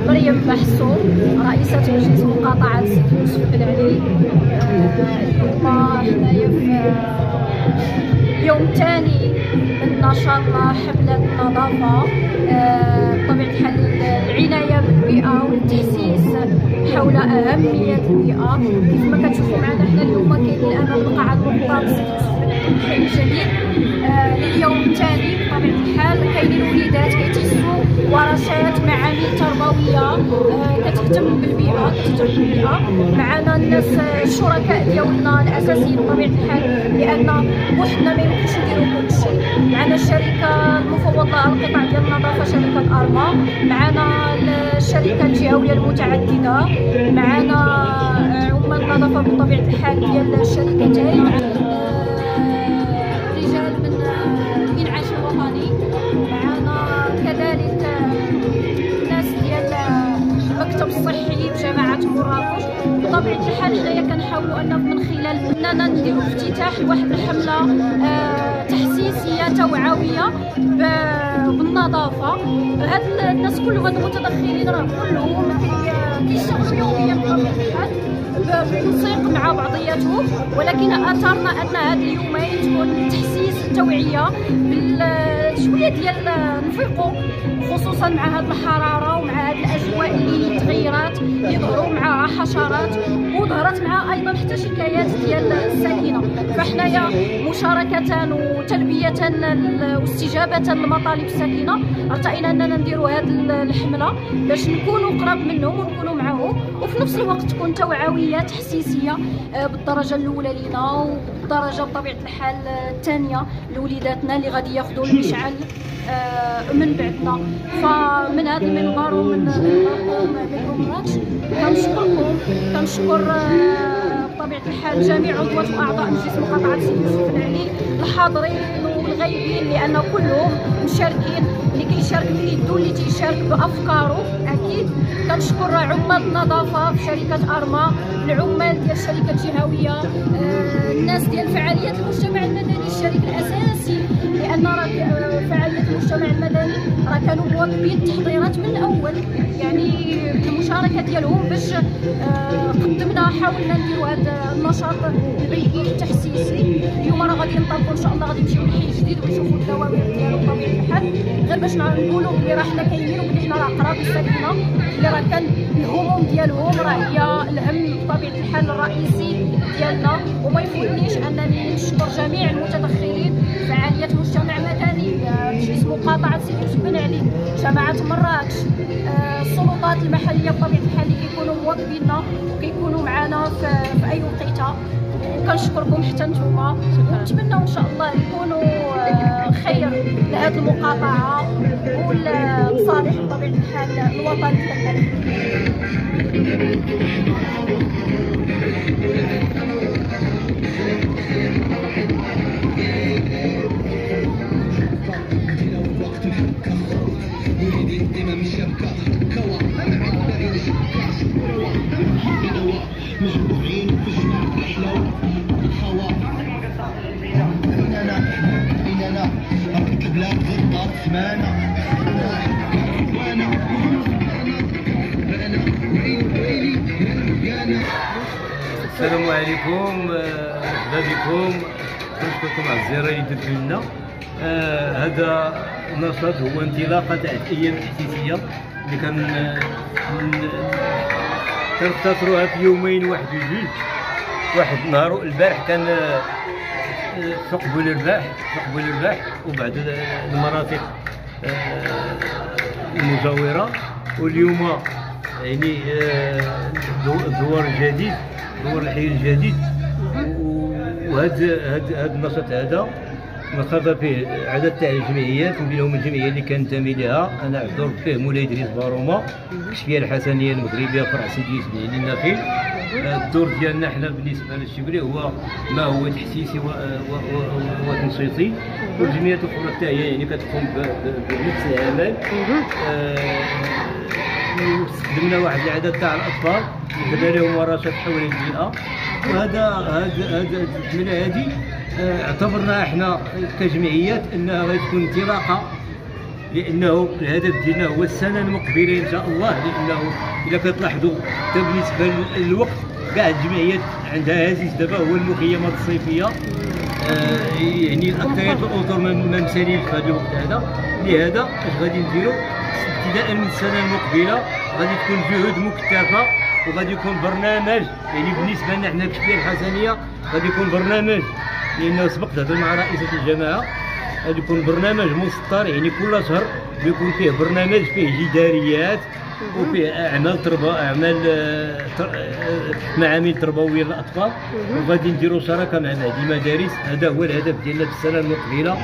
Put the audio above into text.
مريم بحسو رئيسة مجلس مقاطعة سيدي يوسف بن علي. اليوم حنايا في اليوم الثاني من نشاط حملة النظافة، بطبيعة الحال العناية بالبيئة والتحسيس حول أهمية البيئة. كيف ما كتشوفوا معنا حنا اليوم كاينين أمام القاعة المغطاة سيدي يوسف بن علي الحي الجديد لليوم الثاني. بطبيعة الحال كاينين وليدات كيتحسوا ورشات معامل تربوية كتهتم بالبيئة معنا الناس الشركاء ديالنا الأساسيين بطبيعة الحال، لأن وحدنا ما يمكنش نديرو كلشي. معنا الشركة المفوضة على القطاع ديال النظافة شركة أرما، معنا الشركة الجهوية المتعددة، معنا عمال النظافة بطبيعة الحال ديال الشركتين، رجال من الإنعاش الوطني، معنا كذلك الناس ديال المكتب الصحي بجماعة مراكش. بطبيعة الحال حنايا كنحاولوا أن من خلال أننا نديروا افتتاح لواحد الحملة تحسيسية توعوية بالنظافة. هاد الناس كلهم هاد المتدخلين راه كلهم كيشتغلوا يوميا بطبيعة الحال بالتنسيق مع بعضياتهم، ولكن اثرنا ان هاد اليومين تكون تحسيس التوعيه شويه ديال نفيقوا، خصوصا مع هاد الحراره ومع هاد الاجواء اللي تغيرات اللي ظهروا معها حشرات وظهرت معها ايضا حتى شكايات ديال الساكنه. فحنايا مشاركه وتلبيه واستجابه لمطالب الساكنه ارتئينا اننا نديروا هاد الحمله باش نكونوا قراب منهم ونكونوا معهم، وفي نفس الوقت تكون توعويه تحسيسيه بالدرجه الاولى لينا وبالدرجه بطبيعه الحال الثانيه لوليداتنا اللي غادي ياخذوا المشعل من بعدنا. فمن هذا المنبر ومن مراكش كنشكر بطبيعه الحال جميع عضوات واعضاء مجلس مقاطعه سيدي يوسف بن علي الحاضرين والغايبين، لان كلهم مشاركين، اللي كيشارك بيدو اللي تيشارك بافكاره. اكيد كنشكر عمال النظافه في شركه ارما، العمال ديال الشركه الجهويه، الناس ديال فعاليات المجتمع المدني الشريك الاساسي، لان راه فعاليات المجتمع المدني راه كانوا مواكبين التحضيرات من الاول، يعني بالمشاركه ديالهم باش قدمنا حاولنا نديروا هذا النشاط البيئي التحسيسي. اليوم راه غادي ننطلقوا ان شاء الله، غادي نمشيو للحي الجديد ونشوفوا الدواوين ديالو بطبيعه الحال، غير باش نقولوا بلي راه حنا كاينين وبلي حنا راه قراب الساكنه، اللي راه كان الهموم ديالهم راه هي الهم بطبيعه الحال الرئيسي ديالنا. وما يفوتنيش انني نشكر جميع المتدخلين في فعاليات المجتمع المدني، مجلس مقاطعه سيدي يوسف بن علي، جماعه مراكش، السلطات المحليه بطبيعه الحال اللي كيكونوا مواكبيننا وكيكونوا معنا في اي وقيته. وكنشكركم حتى نتوما، ونتمنى ان شاء الله يكونوا خير لهذه المقاطعه ولصالح بطبيعه الحال الوطن ديالنا. السلام عليكم، مرحبا بكم، كنشكركم على الزياره اللي درتوا لنا. هذا النشاط هو انطلاقه تاع الايام التحسيسيه اللي كنختصروها في يومين، واحد وجوج. واحد نهار البارح كان ثقب الرباح وبعد المرافق المجاوره، واليوم يعني دوار الجديد، دوار الحي الجديد. وهذا النشاط هذا نخرج فيه عدد تاع الجمعيات، من بينهم الجمعيه اللي كننتمي لها انا عذر فيه مولاي ادريس باروما، كشفيه الحسنيه المغربيه فرع سيدي يوسف النخيل. الدور ديالنا حنا بالنسبه للشبري هو ما هو تحسيسي وتنشيطي، والجمعيات الاخرى حتى هي يعني كتقوم بنفس العمل. استخدمنا واحد العدد تاع الاطفال درنا لهم ورشات حول البيئه، وهذا الجمله هذه اعتبرنا احنا كجمعيات انها غتكون انطلاقه، لانه الهدف ديالنا هو السنه المقبله ان شاء الله. لانه اذا كتلاحظوا حتى بالنسبه للوقت كاع الجمعيات عندها هزيز دابا هو المخيمات الصيفيه، يعني الاكثريه الاطر ما مسالينش في هذا الوقت هذا. لهذا اش غادي نديروا ابتداء من السنه المقبله غادي تكون جهود مكثفه، وغادي يكون برنامج يعني بالنسبه لنا حنا كشفيه الحسنيه غادي يكون برنامج، لانه سبق هضر مع رئيسه الجماعه غادي يكون برنامج مسطر، يعني كل شهر بيكون فيه برنامج فيه جداريات وفيه اعمال معامل تربويه للاطفال، وغادي نديروا شراكه مع هذه المدارس. هذا هو الهدف ديالنا في السنه المقبله.